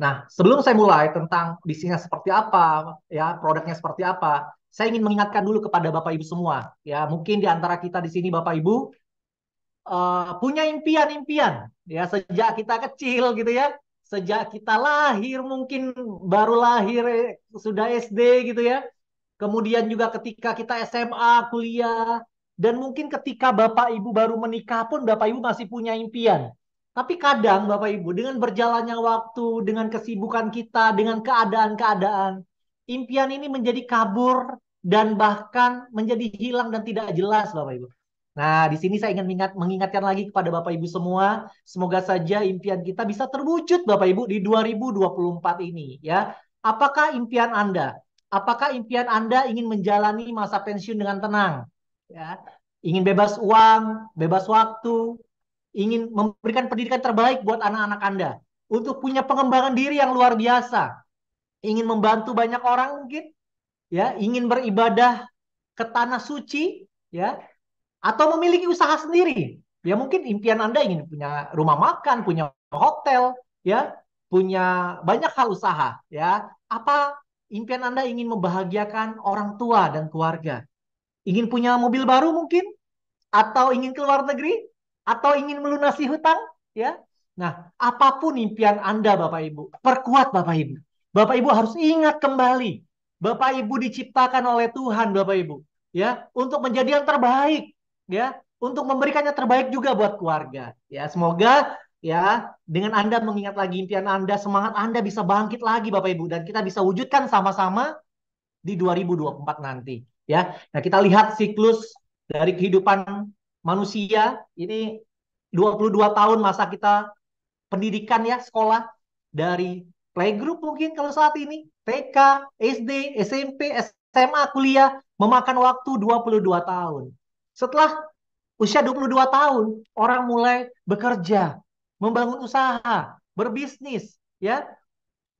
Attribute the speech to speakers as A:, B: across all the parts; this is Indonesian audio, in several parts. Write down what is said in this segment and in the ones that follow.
A: Nah, sebelum saya mulai tentang bisnisnya seperti apa, ya produknya seperti apa, saya ingin mengingatkan dulu kepada Bapak Ibu semua. Ya, mungkin di antara kita di sini Bapak Ibu punya impian-impian ya sejak kita kecil gitu ya, sejak kita lahir mungkin baru lahir sudah SD gitu ya. Kemudian juga ketika kita SMA, kuliah, dan mungkin ketika Bapak Ibu baru menikah pun Bapak Ibu masih punya impian. Tapi kadang Bapak Ibu dengan berjalannya waktu, dengan kesibukan kita, dengan keadaan-keadaan, impian ini menjadi kabur dan bahkan menjadi hilang dan tidak jelas Bapak Ibu. Nah, di sini saya ingin mengingatkan lagi kepada Bapak Ibu semua, semoga saja impian kita bisa terwujud Bapak Ibu di 2024 ini ya. Apakah impian Anda? Apakah impian Anda ingin menjalani masa pensiun dengan tenang? Ya, ingin bebas uang, bebas waktu, ingin memberikan pendidikan terbaik buat anak-anak Anda, untuk punya pengembangan diri yang luar biasa, ingin membantu banyak orang mungkin, ya, ingin beribadah ke tanah suci, ya, atau memiliki usaha sendiri. Ya mungkin impian Anda ingin punya rumah makan, punya hotel, ya, punya banyak hal usaha, ya. Apa impian Anda ingin membahagiakan orang tua dan keluarga? Ingin punya mobil baru mungkin, atau ingin ke luar negeri, atau ingin melunasi hutang, ya. Nah, apapun impian Anda Bapak Ibu, perkuat Bapak Ibu. Bapak Ibu harus ingat kembali, Bapak Ibu diciptakan oleh Tuhan Bapak Ibu, ya, untuk menjadi yang terbaik, ya, untuk memberikan yang terbaik juga buat keluarga. Ya, semoga ya dengan Anda mengingat lagi impian Anda, semangat Anda bisa bangkit lagi Bapak Ibu dan kita bisa wujudkan sama-sama di 2024 nanti, ya. Nah, kita lihat siklus dari kehidupan manusia ini 22 tahun masa kita pendidikan ya, sekolah dari playgroup mungkin kalau saat ini, TK, SD, SMP, SMA, kuliah memakan waktu 22 tahun. Setelah usia 22 tahun, orang mulai bekerja, membangun usaha, berbisnis, ya.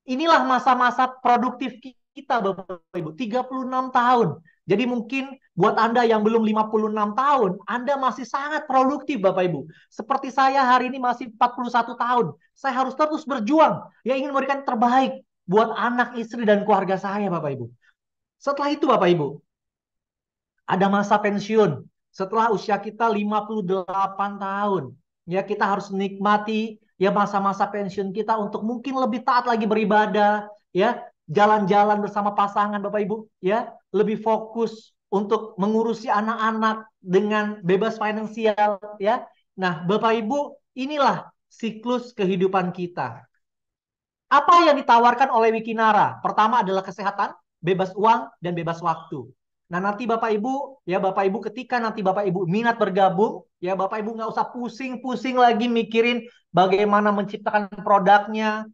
A: Inilah masa-masa produktif kita Bapak Ibu, 36 tahun. Jadi mungkin buat Anda yang belum 56 tahun, Anda masih sangat produktif Bapak Ibu. Seperti saya hari ini masih 41 tahun. Saya harus terus berjuang, ya, ingin memberikan terbaik buat anak, istri, dan keluarga saya Bapak Ibu. Setelah itu Bapak Ibu, ada masa pensiun. Setelah usia kita 58 tahun, ya kita harus menikmati ya masa-masa pensiun kita untuk mungkin lebih taat lagi beribadah, ya, jalan-jalan bersama pasangan Bapak Ibu, ya, lebih fokus untuk mengurusi anak-anak dengan bebas finansial, ya. Nah, Bapak Ibu, inilah siklus kehidupan kita. Apa yang ditawarkan oleh Wikinara? Pertama adalah kesehatan, bebas uang, dan bebas waktu. Nah, nanti Bapak Ibu, ya Bapak Ibu ketika nanti Bapak Ibu minat bergabung, ya Bapak Ibu nggak usah pusing-pusing lagi mikirin bagaimana menciptakan produknya,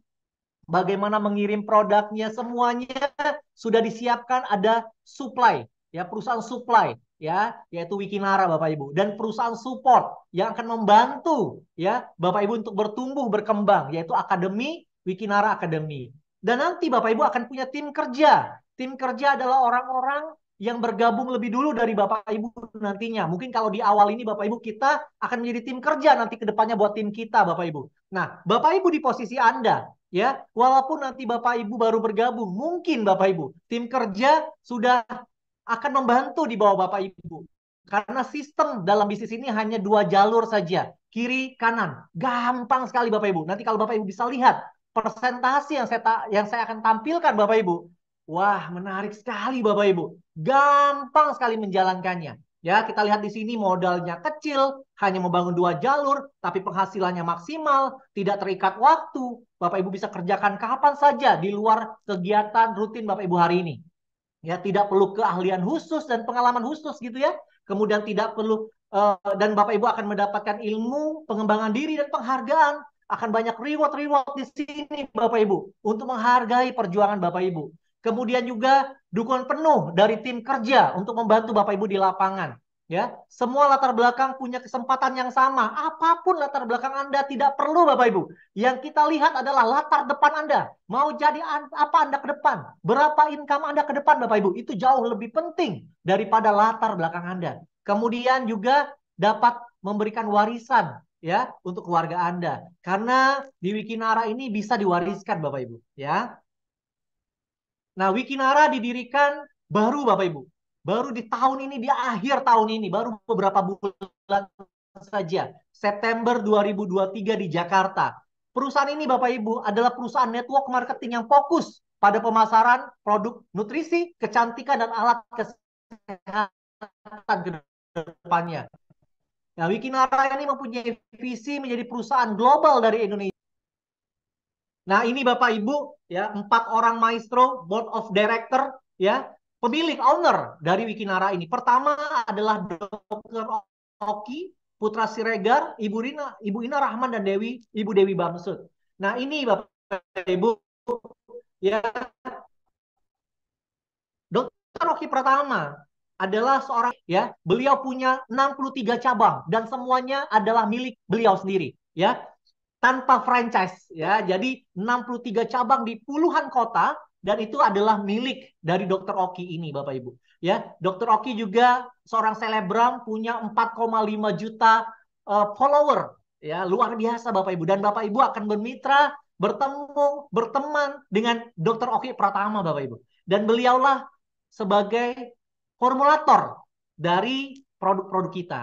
A: bagaimana mengirim produknya, semuanya sudah disiapkan, ada supply, ya, perusahaan supply, ya, yaitu Wikinara Bapak Ibu, dan perusahaan support yang akan membantu ya Bapak Ibu untuk bertumbuh berkembang, yaitu Akademi Wikinara Academy. Dan nanti Bapak Ibu akan punya tim kerja. Tim kerja adalah orang-orang yang bergabung lebih dulu dari Bapak Ibu nantinya. Mungkin kalau di awal ini Bapak Ibu kita akan menjadi tim kerja nanti ke depannya buat tim kita Bapak Ibu. Nah, Bapak Ibu di posisi Anda, ya, walaupun nanti Bapak Ibu baru bergabung, mungkin Bapak Ibu tim kerja sudah akan membantu di bawah Bapak Ibu. Karena sistem dalam bisnis ini hanya dua jalur saja, kiri kanan. Gampang sekali Bapak Ibu. Nanti kalau Bapak Ibu bisa lihat presentasi yang saya akan tampilkan Bapak Ibu. Wah, menarik sekali Bapak Ibu. Gampang sekali menjalankannya. Ya, kita lihat di sini modalnya kecil, hanya membangun dua jalur, tapi penghasilannya maksimal, tidak terikat waktu. Bapak Ibu bisa kerjakan kapan saja di luar kegiatan rutin Bapak Ibu hari ini. Ya, tidak perlu keahlian khusus dan pengalaman khusus gitu ya. Kemudian tidak perlu dan Bapak Ibu akan mendapatkan ilmu, pengembangan diri dan penghargaan. Akan banyak reward-reward di sini Bapak Ibu untuk menghargai perjuangan Bapak Ibu. Kemudian juga dukungan penuh dari tim kerja untuk membantu Bapak Ibu di lapangan. Ya, semua latar belakang punya kesempatan yang sama. Apapun latar belakang Anda tidak perlu Bapak Ibu. Yang kita lihat adalah latar depan Anda. Mau jadi apa Anda ke depan? Berapa income Anda ke depan Bapak Ibu? Itu jauh lebih penting daripada latar belakang Anda. Kemudian juga dapat memberikan warisan ya untuk keluarga Anda. Karena di Wikinara ini bisa diwariskan Bapak Ibu, ya. Nah, Wikinara didirikan baru Bapak Ibu. Baru di tahun ini, di akhir tahun ini, baru beberapa bulan saja. September 2023 di Jakarta. Perusahaan ini Bapak Ibu adalah perusahaan network marketing yang fokus pada pemasaran produk nutrisi, kecantikan, dan alat kesehatan ke depannya. Nah, Wikinara ini mempunyai visi menjadi perusahaan global dari Indonesia. Nah, ini Bapak Ibu, ya, 4 orang maestro, board of director, ya, pemilik owner dari Wikinara ini. Pertama adalah Dr. Oki, Putra Siregar, Ibu Ina Rahman, dan Ibu Dewi Bamsud. Nah, ini Bapak Ibu, ya, Dr. Oki pertama adalah seorang, ya, beliau punya 63 cabang dan semuanya adalah milik beliau sendiri, ya, tanpa franchise, ya. Jadi 63 cabang di puluhan kota dan itu adalah milik dari Dr. Oki ini Bapak Ibu. Ya, Dr. Oki juga seorang selebgram, punya 4,5 juta follower. Ya, luar biasa Bapak Ibu, dan Bapak Ibu akan bermitra, berteman dengan Dr. Oki Pratama Bapak Ibu. Dan beliaulah sebagai formulator dari produk-produk kita.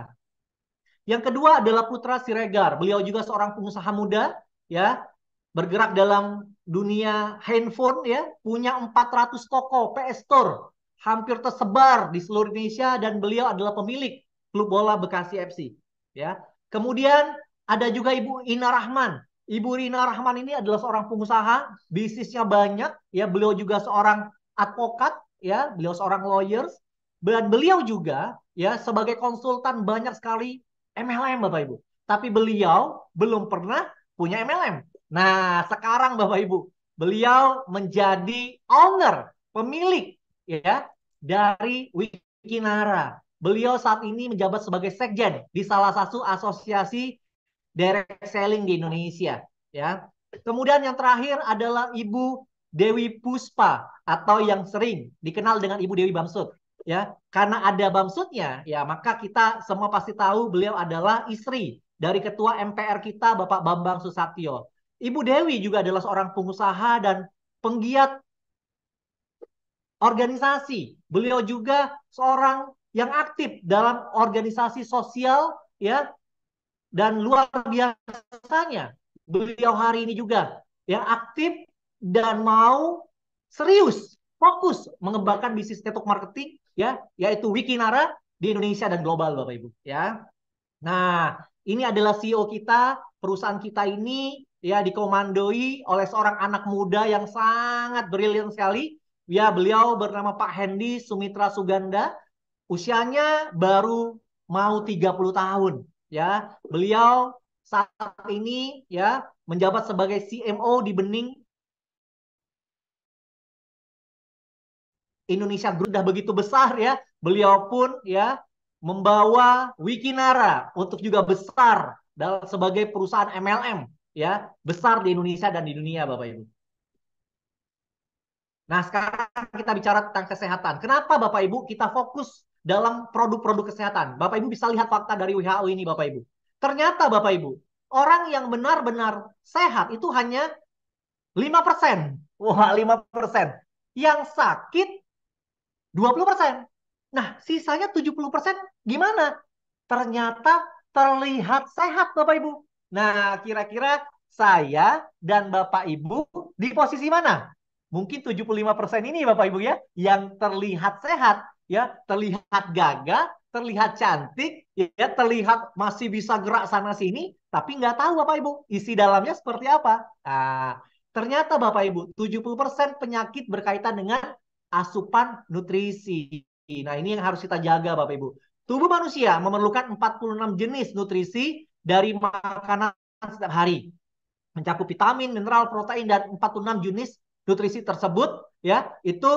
A: Yang kedua adalah Putra Siregar. Beliau juga seorang pengusaha muda, ya, bergerak dalam dunia handphone, ya, punya 400 toko PS Store, hampir tersebar di seluruh Indonesia, dan beliau adalah pemilik klub bola Bekasi FC, ya. Kemudian ada juga Ibu Ina Rahman. Ibu Ina Rahman ini adalah seorang pengusaha, bisnisnya banyak, ya. Beliau juga seorang advokat, ya, beliau seorang lawyers, dan beliau juga, ya, sebagai konsultan banyak sekali MLM Bapak Ibu. Tapi beliau belum pernah punya MLM. Nah, sekarang Bapak Ibu, beliau menjadi owner, pemilik, ya, dari Wikinara. Beliau saat ini menjabat sebagai sekjen di salah satu asosiasi direct selling di Indonesia, ya. Kemudian yang terakhir adalah Ibu Dewi Puspa atau yang sering dikenal dengan Ibu Dewi Bamsud, ya. Karena ada Bamsudnya, ya, maka kita semua pasti tahu beliau adalah istri dari Ketua MPR kita Bapak Bambang Susatyo. Ibu Dewi juga adalah seorang pengusaha dan penggiat organisasi. Beliau juga seorang yang aktif dalam organisasi sosial, ya, dan luar biasanya beliau hari ini juga yang aktif dan mau serius fokus mengembangkan bisnis network marketing, ya, yaitu Wikinara di Indonesia dan global Bapak Ibu, ya. Nah, ini adalah CEO kita, perusahaan kita ini, ya, dikomandoi oleh seorang anak muda yang sangat brilian sekali. Ya, beliau bernama Pak Hendy Sumitra Suganda. Usianya baru mau 30 tahun, ya. Beliau saat ini, ya, menjabat sebagai CMO di Bening Indonesia Group. Sudah begitu besar, ya. Beliau pun, ya, membawa Wikinara untuk juga besar dalam sebagai perusahaan MLM, ya, besar di Indonesia dan di dunia Bapak Ibu. Nah, sekarang kita bicara tentang kesehatan. Kenapa Bapak Ibu kita fokus dalam produk-produk kesehatan? Bapak Ibu bisa lihat fakta dari WHO ini Bapak Ibu. Ternyata Bapak Ibu, orang yang benar-benar sehat itu hanya 5%. Wah, 5%. Yang sakit 20%. Nah, sisanya 70% gimana? Ternyata terlihat sehat Bapak Ibu. Nah, kira-kira saya dan Bapak Ibu di posisi mana? Mungkin 75% ini Bapak Ibu, ya, yang terlihat sehat, ya, terlihat gagah, terlihat cantik, ya, terlihat masih bisa gerak sana sini, tapi nggak tahu Bapak Ibu isi dalamnya seperti apa. Nah, ternyata Bapak Ibu 70% penyakit berkaitan dengan asupan nutrisi. Nah, ini yang harus kita jaga Bapak Ibu. Tubuh manusia memerlukan 46 jenis nutrisi dari makanan setiap hari. Mencakup vitamin, mineral, protein, dan 46 jenis nutrisi tersebut, ya, itu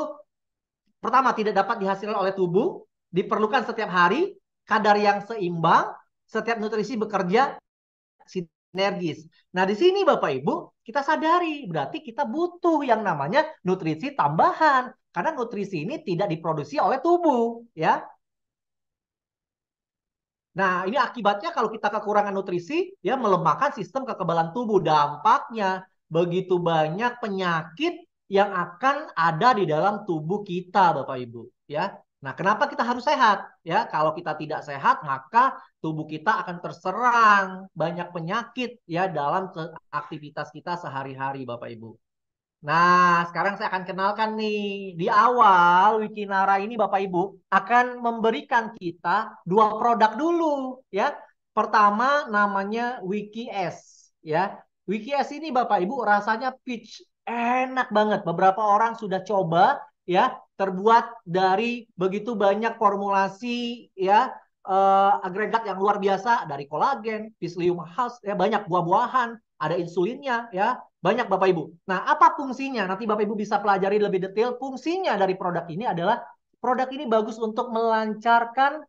A: pertama tidak dapat dihasilkan oleh tubuh, diperlukan setiap hari, kadar yang seimbang, setiap nutrisi bekerja sinergis. Nah, di sini Bapak Ibu, kita sadari berarti kita butuh yang namanya nutrisi tambahan karena nutrisi ini tidak diproduksi oleh tubuh, ya. Nah, ini akibatnya kalau kita kekurangan nutrisi, ya melemahkan sistem kekebalan tubuh. Dampaknya begitu banyak penyakit yang akan ada di dalam tubuh kita, Bapak Ibu. Ya, nah kenapa kita harus sehat? Ya, kalau kita tidak sehat, maka tubuh kita akan terserang banyak penyakit ya dalam aktivitas kita sehari-hari, Bapak Ibu. Nah, sekarang saya akan kenalkan nih. Di awal Wikinara ini Bapak Ibu akan memberikan kita dua produk dulu ya. Pertama namanya WikiS ya. WikiS ini Bapak Ibu rasanya peach, enak banget. Beberapa orang sudah coba ya, terbuat dari begitu banyak formulasi ya, agregat yang luar biasa dari kolagen, psyllium husk ya, banyak buah-buahan, ada insulinnya ya, banyak Bapak Ibu. Nah, apa fungsinya? Nanti Bapak Ibu bisa pelajari lebih detail. Fungsinya dari produk ini adalah produk ini bagus untuk melancarkan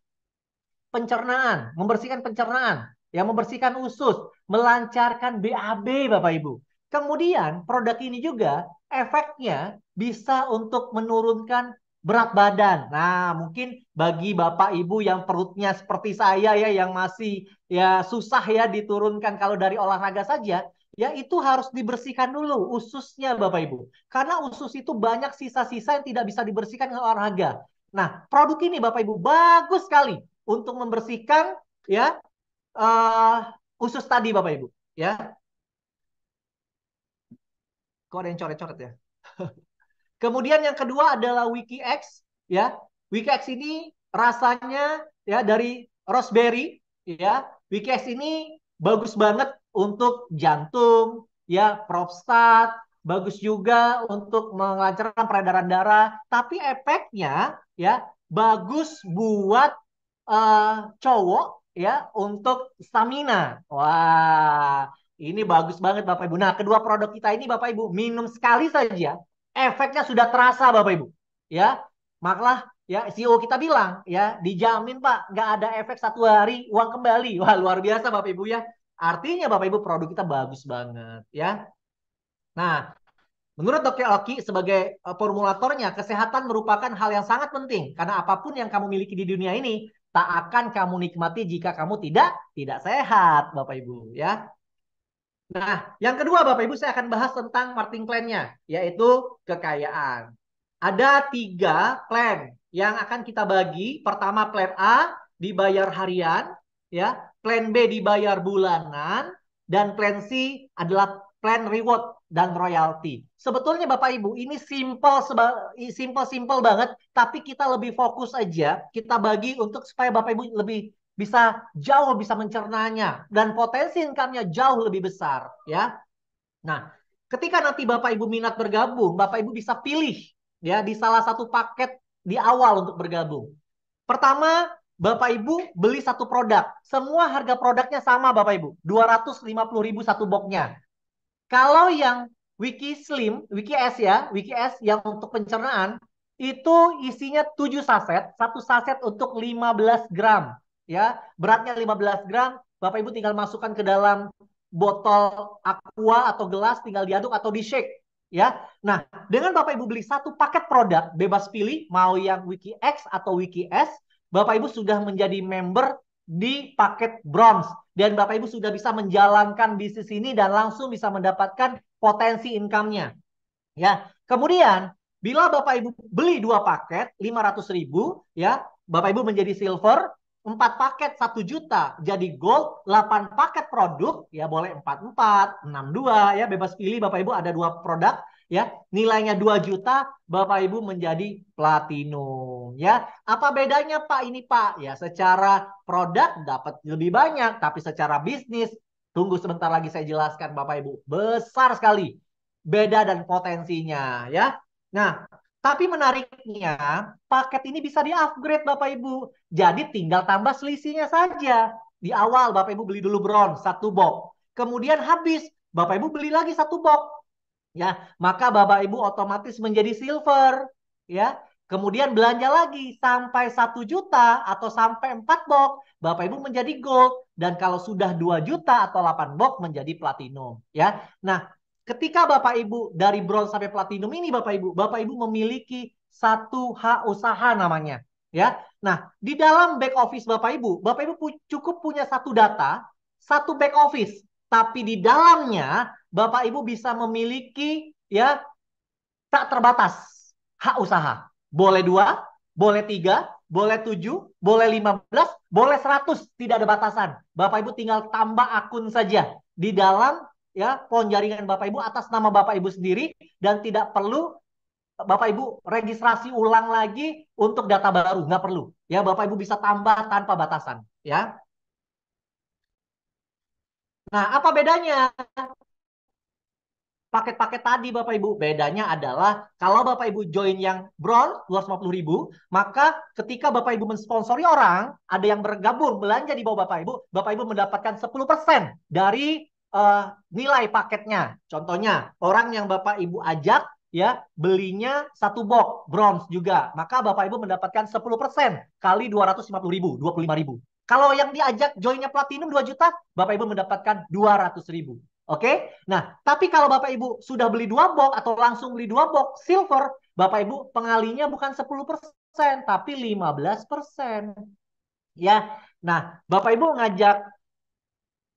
A: pencernaan, membersihkan pencernaan, ya membersihkan usus, melancarkan BAB Bapak Ibu. Kemudian produk ini juga efeknya bisa untuk menurunkan berat badan. Nah, mungkin bagi Bapak Ibu yang perutnya seperti saya ya yang masih ya susah ya diturunkan kalau dari olahraga saja, ya itu harus dibersihkan dulu ususnya Bapak Ibu. Karena usus itu banyak sisa-sisa yang tidak bisa dibersihkan dengan olahraga. Nah, produk ini Bapak Ibu bagus sekali untuk membersihkan ya usus tadi Bapak Ibu ya. Kok ada yang coret-coret ya? Kemudian yang kedua adalah WikiX ya. WikiX ini rasanya ya dari raspberry ya. WikiX ini bagus banget untuk jantung ya, prostat, bagus juga untuk melancarkan peredaran darah, tapi efeknya ya bagus buat cowok ya untuk stamina. Wah, ini bagus banget Bapak Ibu. Nah, kedua produk kita ini Bapak Ibu minum sekali saja efeknya sudah terasa Bapak Ibu. Ya, makalah ya CEO kita bilang ya dijamin Pak nggak ada efek 1 hari uang kembali. Wah luar biasa Bapak Ibu ya. Artinya Bapak Ibu produk kita bagus banget ya. Nah, menurut Dr. Oki sebagai formulatornya, kesehatan merupakan hal yang sangat penting karena apapun yang kamu miliki di dunia ini tak akan kamu nikmati jika kamu tidak sehat, Bapak Ibu, ya. Nah, yang kedua Bapak Ibu saya akan bahas tentang Martin Plan-nya, yaitu kekayaan. Ada 3 plan yang akan kita bagi. Pertama plan A dibayar harian, ya. Plan B dibayar bulanan, dan plan C adalah plan reward dan royalty. Sebetulnya Bapak Ibu ini simple banget, tapi kita lebih fokus aja. Kita bagi untuk supaya Bapak Ibu lebih bisa jauh bisa mencernanya dan potensi income-nya jauh lebih besar ya. Nah, ketika nanti Bapak Ibu minat bergabung, Bapak Ibu bisa pilih ya di salah satu paket di awal untuk bergabung. Pertama, Bapak Ibu beli satu produk. Semua harga produknya sama Bapak Ibu, 250.000 satu boxnya. Kalau yang Wiki Slim, Wiki S ya, Wiki S yang untuk pencernaan itu isinya 7 saset, satu saset untuk 15 gram. Ya, beratnya 15 gram, Bapak Ibu tinggal masukkan ke dalam botol aqua atau gelas, tinggal diaduk atau di shake. Ya, nah dengan Bapak Ibu beli satu paket produk, bebas pilih mau yang Wiki X atau Wiki S, Bapak Ibu sudah menjadi member di paket bronze dan Bapak Ibu sudah bisa menjalankan bisnis ini dan langsung bisa mendapatkan potensi income-nya. Ya, kemudian bila Bapak Ibu beli 2 paket 500.000 ya, Bapak Ibu menjadi silver, 4 paket 1 juta jadi gold, 8 paket produk ya boleh 44, 62 ya bebas pilih Bapak Ibu ada 2 produk ya nilainya 2 juta Bapak Ibu menjadi platinum ya. Apa bedanya Pak ini Pak? Ya secara produk dapat lebih banyak tapi secara bisnis tunggu sebentar lagi saya jelaskan Bapak Ibu besar sekali beda dan potensinya ya. Nah, tapi menariknya paket ini bisa di-upgrade Bapak Ibu. Jadi tinggal tambah selisihnya saja. Di awal Bapak Ibu beli dulu bronze 1 box. Kemudian habis Bapak Ibu beli lagi 1 box. Ya, maka Bapak Ibu otomatis menjadi silver. Ya, kemudian belanja lagi sampai 1 juta atau sampai 4 box. Bapak Ibu menjadi gold. Dan kalau sudah 2 juta atau 8 box menjadi platinum. Ya, nah ketika Bapak Ibu dari bronze sampai platinum ini Bapak Ibu memiliki satu hak usaha namanya. Ya. Nah, di dalam back office Bapak Ibu cukup punya satu data, satu back office, tapi di dalamnya Bapak Ibu bisa memiliki ya tak terbatas hak usaha. Boleh 2, boleh 3, boleh 7, boleh 15, boleh 100, tidak ada batasan. Bapak Ibu tinggal tambah akun saja di dalam ya pohon jaringan Bapak Ibu atas nama Bapak Ibu sendiri dan tidak perlu Bapak Ibu registrasi ulang lagi untuk data baru, nggak perlu. Ya, Bapak Ibu bisa tambah tanpa batasan. Ya. Nah, apa bedanya paket-paket tadi Bapak Ibu? Bedanya adalah kalau Bapak Ibu join yang bronze 250.000, maka ketika Bapak Ibu mensponsori orang, ada yang bergabung belanja di bawah Bapak Ibu mendapatkan 10% dari nilai paketnya. Contohnya, orang yang Bapak Ibu ajak ya belinya satu box bronze juga, maka Bapak Ibu mendapatkan 10% kali 250.000, 25.000. Kalau yang diajak joinnya platinum 2 juta, Bapak Ibu mendapatkan 200.000. Oke, nah tapi kalau Bapak Ibu sudah beli 2 box atau langsung beli 2 box silver, Bapak Ibu pengalinya bukan 10%, tapi 15%. Ya, nah Bapak Ibu ngajak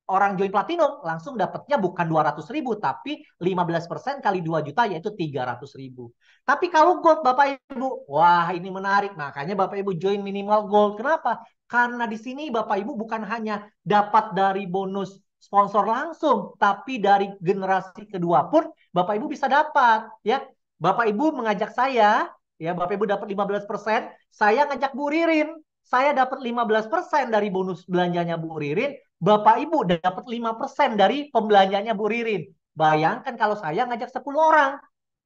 A: orang join platinum, langsung dapatnya bukan 200.000, tapi 15% kali 2 juta, yaitu 300.000. Tapi kalau gold Bapak Ibu, wah ini menarik, makanya Bapak Ibu join minimal gold. Kenapa? Karena di sini Bapak Ibu bukan hanya dapat dari bonus sponsor langsung, tapi dari generasi kedua pun Bapak Ibu bisa dapat. Ya, Bapak Ibu mengajak saya, ya Bapak Ibu dapat 15%, saya ngajak Bu Ririn, saya dapat 15% dari bonus belanjanya Bu Ririn, Bapak Ibu dapat 5% dari pembelanjanya Bu Ririn. Bayangkan kalau saya ngajak 10 orang,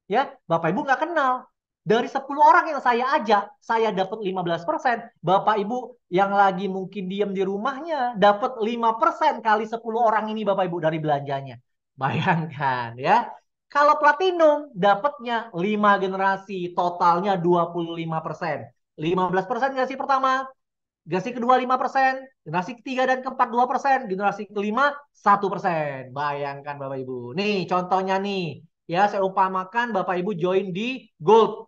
A: ya Bapak Ibu nggak kenal. Dari 10 orang yang saya ajak, saya dapat 15%. Bapak Ibu yang lagi mungkin diam di rumahnya, dapat 5% kali 10 orang ini Bapak Ibu dari belanjanya. Bayangkan ya. Kalau platinum dapatnya 5 generasi, totalnya 25%. 15% generasi pertama, generasi kedua 5%, generasi ketiga dan keempat 2%, generasi kelima 1%. Bayangkan Bapak Ibu. Nih contohnya nih, ya saya umpamakan Bapak Ibu join di Gold.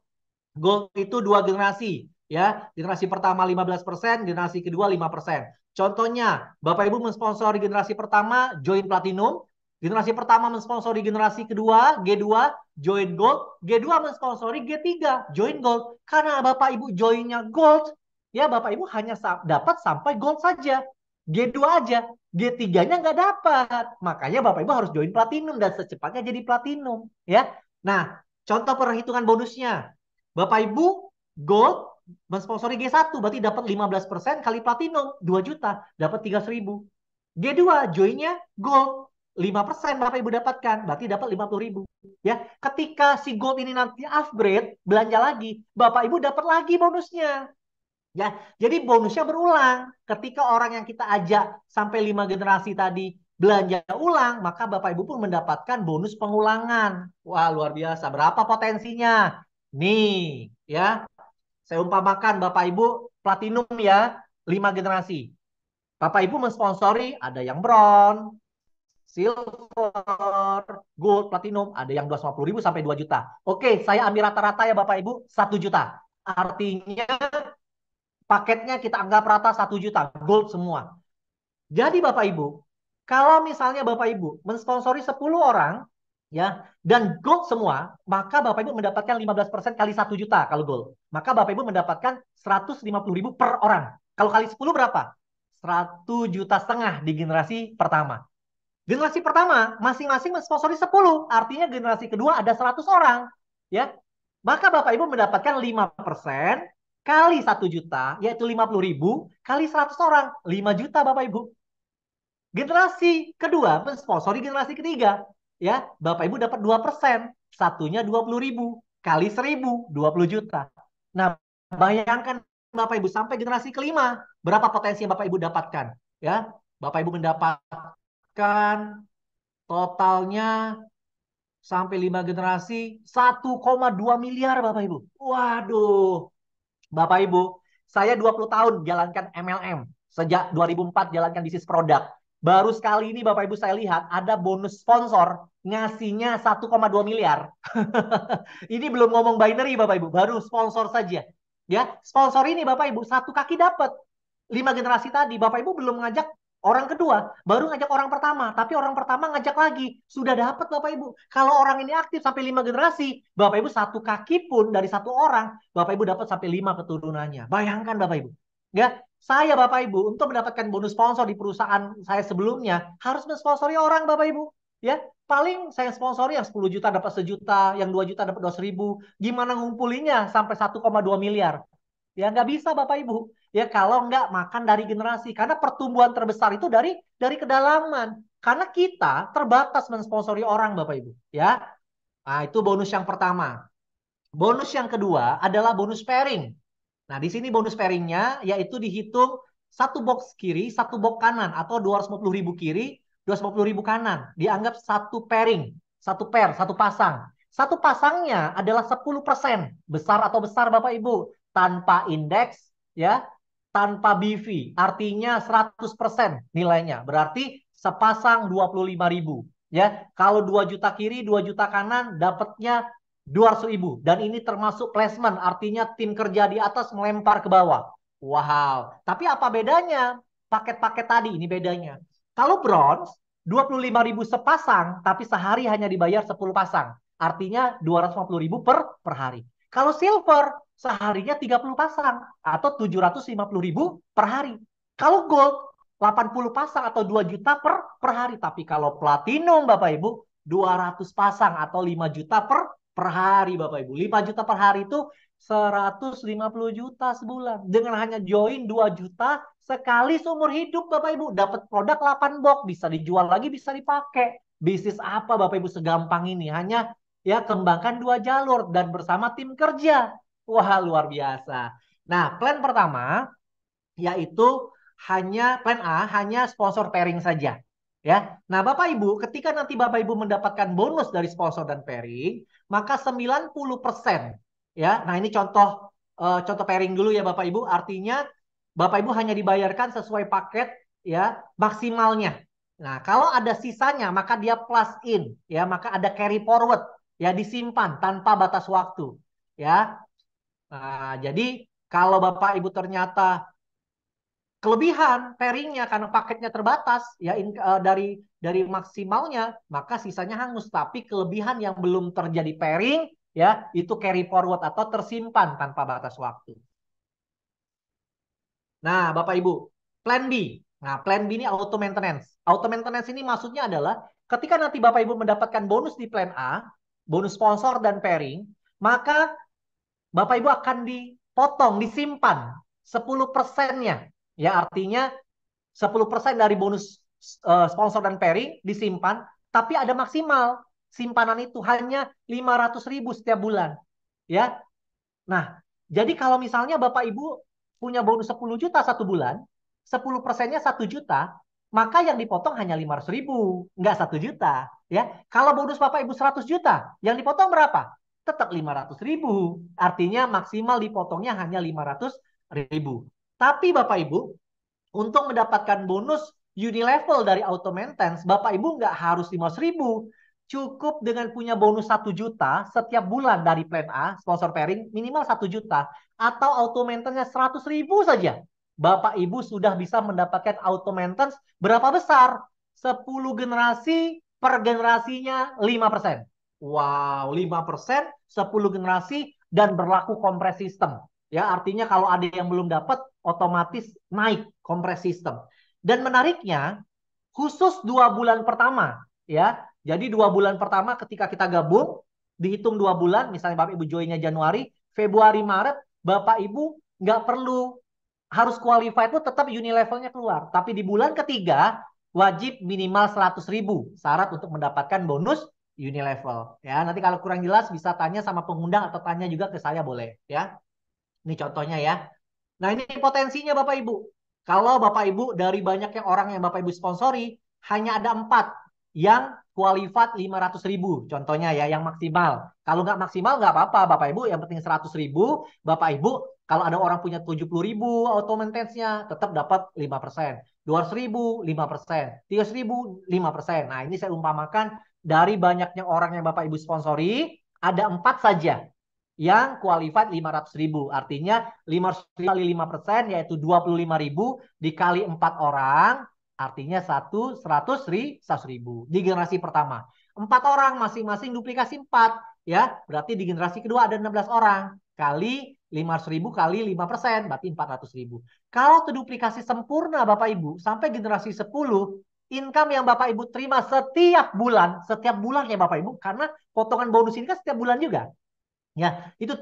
A: Gold itu 2 generasi, ya. Generasi pertama 15%, generasi kedua 5%. Contohnya, Bapak Ibu mensponsori generasi pertama join Platinum, generasi pertama mensponsori generasi kedua G2 join Gold, G2 mensponsori G3 join Gold. Karena Bapak Ibu joinnya Gold, ya Bapak Ibu hanya dapat sampai Gold saja. G2 aja, G3-nya nggak dapat. Makanya Bapak Ibu harus join Platinum dan secepatnya jadi Platinum, ya. Nah, contoh perhitungan bonusnya. Bapak Ibu Gold mensponsori G1 berarti dapat 15% kali Platinum 2 juta, dapat 300.000. G2 joinnya Gold 5% Bapak Ibu dapatkan, berarti dapat 50.000. Ya, ketika si Gold ini nanti upgrade, belanja lagi, Bapak Ibu dapat lagi bonusnya. Ya, jadi bonusnya berulang. Ketika orang yang kita ajak sampai 5 generasi tadi belanja ulang, maka Bapak Ibu pun mendapatkan bonus pengulangan. Wah, luar biasa. Berapa potensinya? Nih, ya. Saya umpamakan Bapak Ibu platinum ya, 5 generasi. Bapak Ibu mensponsori ada yang bronze, silver, gold, platinum, ada yang 250.000 sampai 2 juta. Oke, saya ambil rata-rata ya Bapak Ibu, 1 juta. Artinya paketnya kita anggap rata 1 juta, gold semua. Jadi Bapak Ibu, kalau misalnya Bapak Ibu mensponsori 10 orang, ya, dan gold semua, maka Bapak Ibu mendapatkan 15% kali 1 juta kalau gold. Maka Bapak Ibu mendapatkan 150.000 per orang. Kalau kali 10 berapa? 1,5 juta di generasi pertama. Generasi pertama masing-masing mensponsori 10, artinya generasi kedua ada 100 orang. Ya, maka Bapak Ibu mendapatkan 5% kali 1 juta, yaitu 50.000, kali 100 orang, 5 juta Bapak Ibu. Generasi kedua mensponsori generasi ketiga. Ya, Bapak Ibu dapat 2%, satunya 20.000, kali 1.000, 20 juta. Nah, bayangkan Bapak Ibu sampai generasi kelima, berapa potensi yang Bapak Ibu dapatkan? Ya, Bapak Ibu mendapatkan totalnya sampai 5 generasi 1,2 miliar Bapak Ibu. Waduh, Bapak Ibu, saya 20 tahun jalankan MLM. Sejak 2004 jalankan bisnis produk. Baru sekali ini Bapak Ibu saya lihat ada bonus sponsor ngasihnya 1,2 miliar. Ini belum ngomong binary Bapak Ibu, baru sponsor saja. Ya, sponsor ini Bapak Ibu satu kaki dapat. 5 generasi tadi Bapak Ibu belum ngajak orang kedua, baru ngajak orang pertama, tapi orang pertama ngajak lagi, sudah dapat Bapak Ibu. Kalau orang ini aktif sampai 5 generasi, Bapak Ibu satu kaki pun dari satu orang, Bapak Ibu dapat sampai 5 keturunannya. Bayangkan Bapak Ibu. Ya, saya Bapak Ibu untuk mendapatkan bonus sponsor di perusahaan saya sebelumnya harus mensponsori orang Bapak Ibu. Ya, paling saya sponsori yang 10 juta dapat sejuta, yang 2 juta dapat 200.000. Gimana ngumpulinya sampai 1,2 miliar? Ya nggak bisa Bapak Ibu. Ya kalau nggak makan dari generasi. Karena pertumbuhan terbesar itu dari kedalaman. Karena kita terbatas mensponsori orang Bapak Ibu. Ya, nah itu bonus yang pertama. Bonus yang kedua adalah bonus pairing. Nah di sini bonus pairingnya yaitu dihitung satu box kiri, satu box kanan atau 250.000 kiri, 250.000 kanan. Dianggap satu pairing, satu pair, satu pasang. Satu pasangnya adalah 10%. Besar atau besar Bapak Ibu. Tanpa indeks, ya, tanpa BV. Artinya 100% nilainya. Berarti sepasang 25.000. Ya, kalau 2 juta kiri, 2 juta kanan, dapatnya 200.000. Dan ini termasuk placement. Artinya tim kerja di atas melempar ke bawah. Wow. Tapi apa bedanya? Paket-paket tadi ini bedanya. Kalau bronze, 25.000 sepasang, tapi sehari hanya dibayar 10 pasang. Artinya 250.000 per hari. Kalau silver, seharinya 30 pasang atau 750.000 per hari. Kalau gold, 80 pasang atau 2 juta per hari. Tapi kalau platinum Bapak Ibu, 200 pasang atau 5 juta per hari Bapak Ibu. 5 juta per hari itu 150 juta sebulan. Dengan hanya join 2 juta sekali seumur hidup Bapak Ibu. Dapat produk 8 box. Bisa dijual lagi, bisa dipakai. Bisnis apa Bapak Ibu segampang ini? Hanya ya kembangkan 2 jalur dan bersama tim kerja. Wah luar biasa. Nah plan pertama yaitu plan A hanya sponsor pairing saja. Ya. Nah, Bapak Ibu, ketika nanti Bapak Ibu mendapatkan bonus dari sponsor dan pairing, maka 90% ya. Nah, ini contoh pairing dulu ya Bapak Ibu. Artinya Bapak Ibu hanya dibayarkan sesuai paket ya maksimalnya. Nah, kalau ada sisanya maka dia plus in ya, maka ada carry forward ya disimpan tanpa batas waktu ya. Nah, jadi kalau Bapak Ibu ternyata kelebihan pairingnya karena paketnya terbatas ya dari maksimalnya maka sisanya hangus, tapi kelebihan yang belum terjadi pairing ya itu carry forward atau tersimpan tanpa batas waktu. Nah Bapak Ibu, plan B. Nah plan B ini auto maintenance. Auto maintenance ini maksudnya adalah ketika nanti Bapak Ibu mendapatkan bonus di plan A, bonus sponsor dan pairing, maka Bapak Ibu akan dipotong, disimpan 10%-nya. Ya, artinya 10% dari bonus sponsor dan pairing disimpan, tapi ada maksimal. Simpanan itu hanya 500.000 setiap bulan. Ya. Nah, jadi kalau misalnya Bapak Ibu punya bonus 10 juta satu bulan, 10%-nya 1 juta, maka yang dipotong hanya 500.000, nggak 1 juta. Ya. Kalau bonus Bapak Ibu 100 juta, yang dipotong berapa? Tetap 500.000. Artinya maksimal dipotongnya hanya 500.000. Tapi Bapak Ibu, untuk mendapatkan bonus unilevel dari auto maintenance, Bapak Ibu nggak harus 500.000. Cukup dengan punya bonus 1 juta setiap bulan dari plan A, sponsor pairing, minimal 1 juta. Atau auto maintenance 100.000 saja. Bapak Ibu sudah bisa mendapatkan auto maintenance berapa besar? 10 generasi per generasinya 5%. Wow, 5%, 10 generasi dan berlaku kompres sistem. Ya, artinya kalau ada yang belum dapat, otomatis naik kompres sistem. Dan menariknya, khusus 2 bulan pertama, ya. Jadi 2 bulan pertama ketika kita gabung, dihitung 2 bulan, misalnya Bapak Ibu joinnya Januari, Februari, Maret, Bapak Ibu nggak perlu harus qualified itu tetap unilevelnya keluar. Tapi di bulan ketiga, wajib minimal 100.000 syarat untuk mendapatkan bonus unilevel. Ya, nanti kalau kurang jelas bisa tanya sama pengundang atau tanya juga ke saya boleh. Ya. Ini contohnya ya. Nah ini potensinya Bapak Ibu. Kalau Bapak Ibu dari banyaknya orang yang Bapak Ibu sponsori, hanya ada 4 yang qualified 500.000. Contohnya ya yang maksimal. Kalau nggak maksimal nggak apa-apa Bapak Ibu. Yang penting 100.000. Bapak Ibu kalau ada orang punya 70.000 auto maintenance-nya tetap dapat 5%. 200.000 5%. 300.000 5%. Nah ini saya umpamakan dari banyaknya orang yang Bapak Ibu sponsori, ada 4 saja yang qualified 500.000. Artinya 500.000 kali 5% yaitu 25.000 dikali 4 orang, artinya 100.000 di generasi pertama. 4 orang masing-masing duplikasi 4 ya. Berarti di generasi kedua ada 16 orang kali 500.000 kali 5%, berarti 400.000. Kalau terduplikasi sempurna Bapak Ibu sampai generasi 10, income yang Bapak Ibu terima setiap bulan ya Bapak Ibu, karena potongan bonus ini kan setiap bulan juga. Ya, itu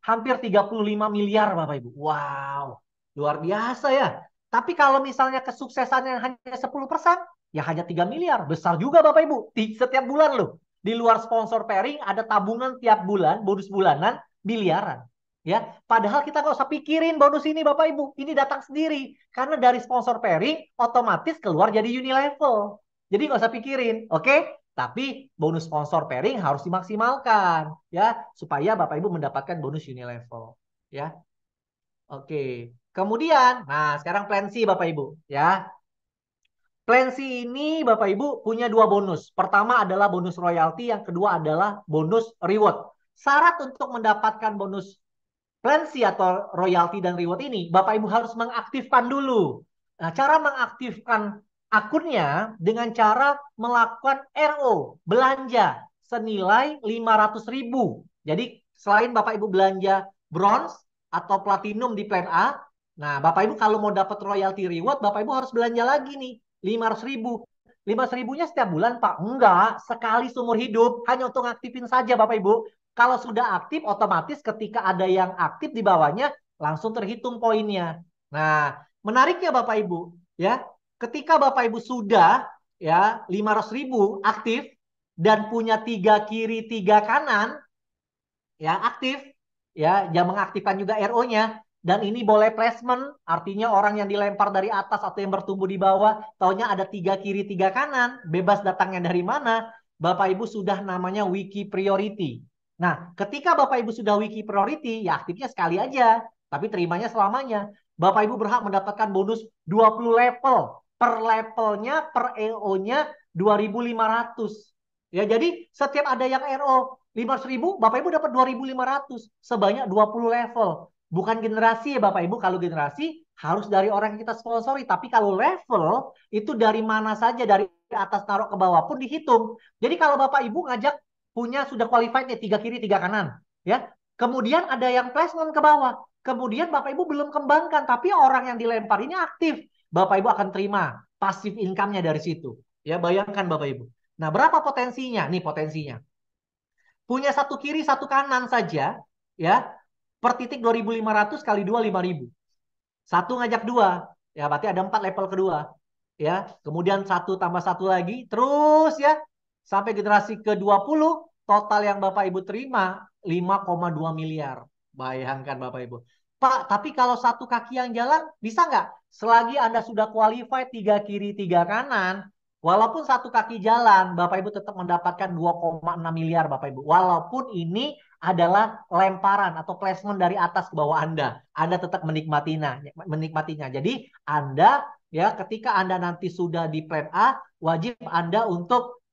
A: hampir 35 miliar Bapak Ibu. Wow, luar biasa ya. Tapi kalau misalnya kesuksesannya hanya 10%, ya hanya 3 miliar. Besar juga Bapak Ibu. Setiap bulan loh. Di luar sponsor pairing ada tabungan tiap bulan, bonus bulanan miliaran. Ya, padahal kita nggak usah pikirin bonus ini Bapak Ibu. Ini datang sendiri. Karena dari sponsor pairing otomatis keluar jadi unilevel. Jadi nggak usah pikirin, oke? Tapi bonus sponsor pairing harus dimaksimalkan ya supaya Bapak Ibu mendapatkan bonus unilevel ya. Oke. Kemudian, nah sekarang plan C Bapak Ibu ya. Plan C ini Bapak Ibu punya dua bonus. Pertama adalah bonus royalti, yang kedua adalah bonus reward. Syarat untuk mendapatkan bonus plan C atau royalti dan reward ini, Bapak Ibu harus mengaktifkan dulu. Nah, cara mengaktifkan akunnya dengan cara melakukan RO, belanja senilai 500.000. Jadi, selain Bapak Ibu belanja bronze atau platinum di plan A, nah Bapak Ibu kalau mau dapat royalty reward, Bapak Ibu harus belanja lagi nih, 500.000. 500.000-nya setiap bulan, Pak? Enggak, sekali seumur hidup. Hanya untuk ngaktifin saja, Bapak Ibu. Kalau sudah aktif, otomatis ketika ada yang aktif di bawahnya, langsung terhitung poinnya. Nah, menariknya Bapak Ibu, ya, ketika Bapak Ibu sudah ya 500.000 aktif dan punya 3 kiri 3 kanan, ya aktif, ya, jangan mengaktifkan juga RO-nya. Dan ini boleh placement, artinya orang yang dilempar dari atas atau yang bertumbuh di bawah, taunya ada 3 kiri 3 kanan, bebas datangnya dari mana, Bapak Ibu sudah namanya wiki priority. Nah, ketika Bapak Ibu sudah wiki priority, ya aktifnya sekali aja, tapi terimanya selamanya. Bapak Ibu berhak mendapatkan bonus 20 level. Per levelnya, per EO-nya 2.500. Ya, jadi setiap ada yang RO 500.000, Bapak Ibu dapat 2.500 sebanyak 20 level. Bukan generasi ya Bapak Ibu. Kalau generasi harus dari orang yang kita sponsori. Tapi kalau level itu dari mana saja, dari atas taruh ke bawah pun dihitung. Jadi kalau Bapak Ibu ngajak punya sudah qualified nih 3 kiri 3 kanan, ya. Kemudian ada yang placement ke bawah. Kemudian Bapak Ibu belum kembangkan, tapi orang yang dilempar ini aktif. Bapak Ibu akan terima passive income-nya dari situ. Ya, bayangkan Bapak Ibu. Nah, berapa potensinya? Nih potensinya. Punya satu kiri, satu kanan saja, ya. Per titik 2.500 kali 2, 5.000. Satu ngajak dua, ya berarti ada 4 level kedua. Ya, kemudian satu tambah satu lagi, terus ya, sampai generasi ke-20, total yang Bapak Ibu terima 5,2 miliar. Bayangkan Bapak Ibu. Pak, tapi kalau satu kaki yang jalan, bisa nggak? Selagi Anda sudah qualified 3 kiri, 3 kanan, walaupun satu kaki jalan, Bapak Ibu tetap mendapatkan 2,6 miliar Bapak Ibu. Walaupun ini adalah lemparan atau placement dari atas ke bawah Anda. Anda tetap menikmatinya. Jadi Anda ya ketika Anda nanti sudah di plan A, wajib Anda untuk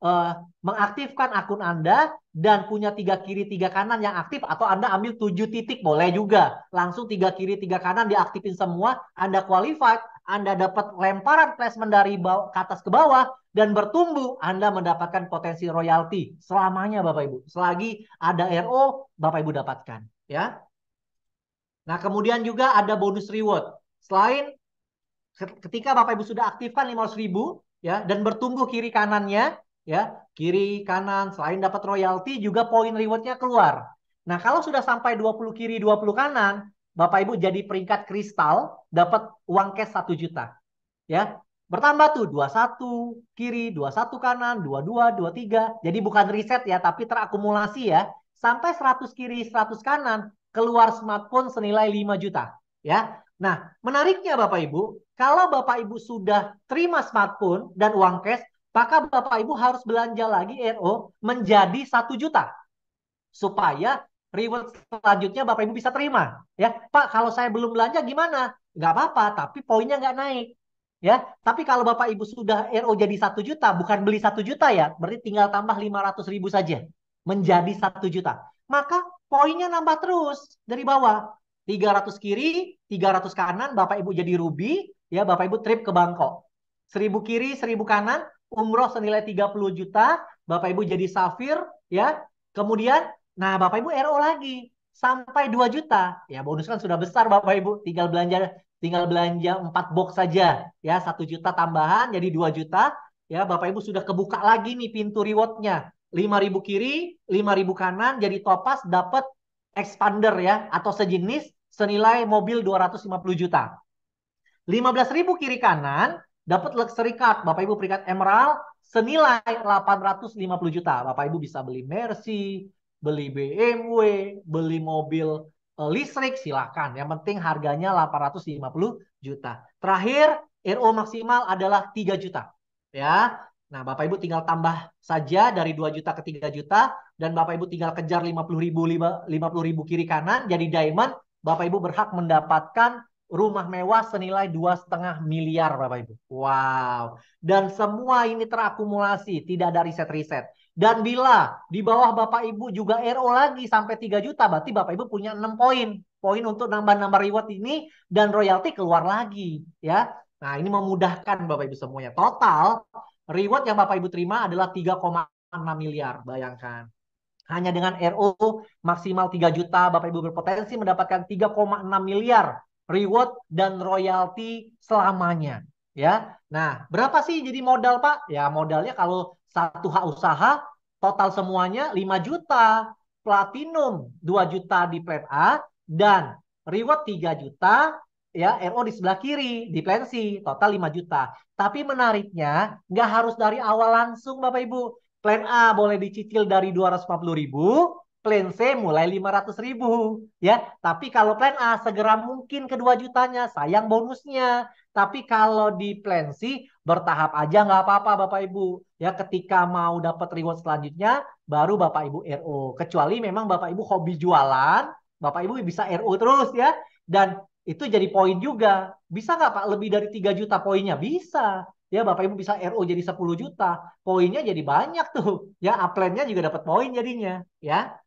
A: mengaktifkan akun Anda dan punya 3 kiri 3 kanan yang aktif, atau Anda ambil 7 titik boleh juga. Langsung 3 kiri 3 kanan diaktifin semua, Anda qualified, Anda dapat lemparan placement dari bawah, ke atas ke bawah, dan bertumbuh, Anda mendapatkan potensi royalti selamanya Bapak Ibu. Selagi ada RO, Bapak Ibu dapatkan. Ya. Nah, kemudian juga ada bonus reward. Selain ketika Bapak Ibu sudah aktifkan 500.000 ya dan bertumbuh kiri kanannya, ya kiri kanan, selain dapat royalti juga poin rewardnya keluar. Nah, kalau sudah sampai 20 kiri 20 kanan, Bapak Ibu jadi peringkat kristal, dapat uang cash 1 juta. Ya, bertambah tuh 21 kiri, 21 kanan, 22, 23. Jadi bukan riset ya, tapi terakumulasi ya. Sampai 100 kiri, 100 kanan, keluar smartphone senilai 5 juta. Ya. Nah, menariknya Bapak Ibu, kalau Bapak Ibu sudah terima smartphone dan uang cash, maka Bapak Ibu harus belanja lagi RO menjadi 1 juta. Supaya reward selanjutnya Bapak Ibu bisa terima. Ya, Pak, kalau saya belum belanja gimana? Nggak apa-apa, tapi poinnya nggak naik. Ya, tapi kalau Bapak Ibu sudah RO jadi 1 juta, bukan beli 1 juta ya, berarti tinggal tambah 500.000 saja menjadi 1 juta. Maka poinnya nambah terus dari bawah. 300 kiri, 300 kanan, Bapak Ibu jadi ruby, ya Bapak Ibu trip ke Bangkok. 1000 kiri, 1000 kanan, umroh senilai 30 juta, Bapak Ibu jadi safir, ya. Kemudian, nah Bapak Ibu RO lagi sampai 2 juta. Ya bonus kan sudah besar Bapak Ibu, tinggal belanja 4 box saja, ya 1 juta tambahan jadi 2 juta. Ya Bapak Ibu sudah kebuka lagi nih pintu rewardnya. 5.000 kiri, 5.000 kanan, jadi topas dapat expander ya atau sejenis senilai mobil 250 juta. 15.000 kiri kanan dapat luxury card Bapak Ibu peringkat emerald senilai 850 juta. Bapak Ibu bisa beli Mercy, beli BMW, beli mobil listrik silakan. Yang penting harganya 850 juta. Terakhir RO maksimal adalah 3 juta. Ya. Nah, Bapak Ibu tinggal tambah saja dari 2 juta ke 3 juta dan Bapak Ibu tinggal kejar 50.000 kiri kanan jadi diamond. Bapak Ibu berhak mendapatkan rumah mewah senilai 2,5 miliar Bapak Ibu. Wow. Dan semua ini terakumulasi, tidak ada riset-riset. Dan bila di bawah Bapak Ibu juga RO lagi sampai 3 juta, berarti Bapak Ibu punya 6 poin. Poin untuk nambah-nambah reward ini dan royalti keluar lagi. Ya. Nah ini memudahkan Bapak Ibu semuanya. Total reward yang Bapak Ibu terima adalah 3,6 miliar. Bayangkan. Hanya dengan RO maksimal 3 juta, Bapak Ibu berpotensi mendapatkan 3,6 miliar reward dan royalti selamanya. Ya, nah berapa sih jadi modal Pak? Ya modalnya kalau satu hak usaha total semuanya 5 juta, platinum 2 juta di plan A dan reward 3 juta, ya RO di sebelah kiri di plan C total 5 juta. Tapi menariknya nggak harus dari awal langsung Bapak Ibu. Plan A boleh dicicil dari 250.000, plan C mulai 500.000. Ya, tapi kalau plan A segera mungkin ke 2 jutanya, sayang bonusnya. Tapi kalau di plan C bertahap aja nggak apa-apa Bapak Ibu. Ya, ketika mau dapat reward selanjutnya, baru Bapak Ibu RO. Kecuali memang Bapak Ibu hobi jualan, Bapak Ibu bisa RO terus ya. Dan itu jadi poin juga. Bisa nggak Pak lebih dari 3 juta poinnya? Bisa. Ya Bapak Ibu bisa RO jadi 10 juta. Poinnya jadi banyak tuh. Ya upline-nya juga dapat poin jadinya. Ya.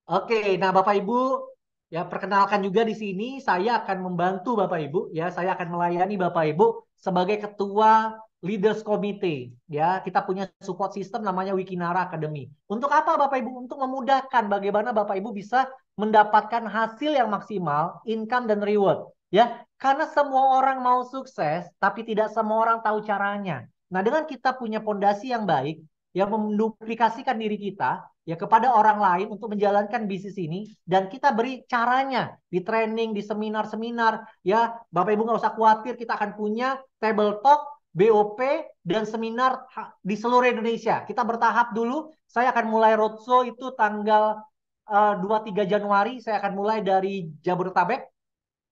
A: Oke, nah Bapak Ibu, ya perkenalkan juga di sini saya akan membantu Bapak Ibu, ya saya akan melayani Bapak Ibu sebagai ketua Leaders Committee. Ya, kita punya support system namanya Wikinara Academy. Untuk apa Bapak Ibu? Untuk memudahkan bagaimana Bapak Ibu bisa mendapatkan hasil yang maksimal, income dan reward. Ya, karena semua orang mau sukses, tapi tidak semua orang tahu caranya. Nah, dengan kita punya pondasi yang baik, yang menduplikasikan diri kita, ya kepada orang lain untuk menjalankan bisnis ini dan kita beri caranya di training, di seminar-seminar ya Bapak Ibu nggak usah khawatir kita akan punya table talk, BOP dan seminar di seluruh Indonesia. Kita bertahap dulu. Saya akan mulai roadshow itu tanggal 2-3 Januari. Saya akan mulai dari Jabodetabek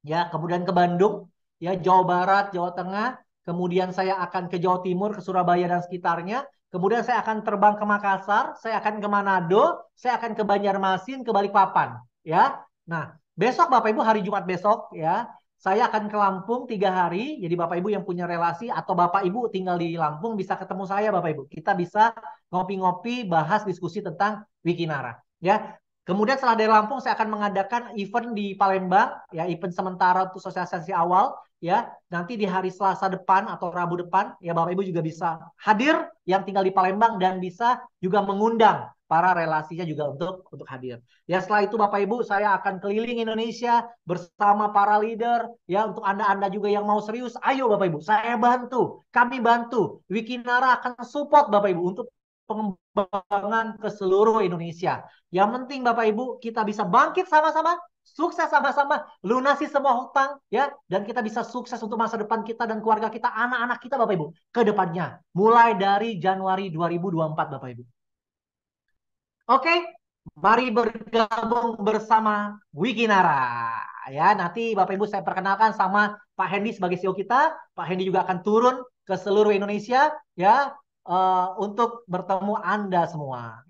A: ya, kemudian ke Bandung, ya Jawa Barat, Jawa Tengah, kemudian saya akan ke Jawa Timur, ke Surabaya dan sekitarnya, kemudian saya akan terbang ke Makassar, saya akan ke Manado, saya akan ke Banjarmasin, ke Balikpapan, ya. Nah, besok Bapak Ibu hari Jumat besok, ya, saya akan ke Lampung 3 hari. Jadi Bapak Ibu yang punya relasi atau Bapak Ibu tinggal di Lampung bisa ketemu saya Bapak Ibu. Kita bisa ngopi-ngopi, bahas diskusi tentang Wikinara, ya. Kemudian setelah dari Lampung saya akan mengadakan event di Palembang, ya event sementara untuk sosialisasi awal, ya nanti di hari Selasa depan atau Rabu depan, ya Bapak Ibu juga bisa hadir yang tinggal di Palembang dan bisa juga mengundang para relasinya juga untuk hadir. Ya setelah itu Bapak Ibu saya akan keliling Indonesia bersama para leader, ya untuk Anda juga yang mau serius, ayo Bapak Ibu, saya bantu, kami bantu, Wikinara akan support Bapak Ibu untuk pengembangan ke seluruh Indonesia. Yang penting Bapak Ibu kita bisa bangkit sama-sama, sukses sama-sama, lunasi semua hutang ya dan kita bisa sukses untuk masa depan kita dan keluarga kita, anak-anak kita Bapak Ibu ke depannya. Mulai dari Januari 2024 Bapak Ibu. Oke, mari bergabung bersama Wikinara. Ya, nanti Bapak Ibu saya perkenalkan sama Pak Hendy sebagai CEO kita. Pak Hendy juga akan turun ke seluruh Indonesia ya untuk bertemu Anda semua.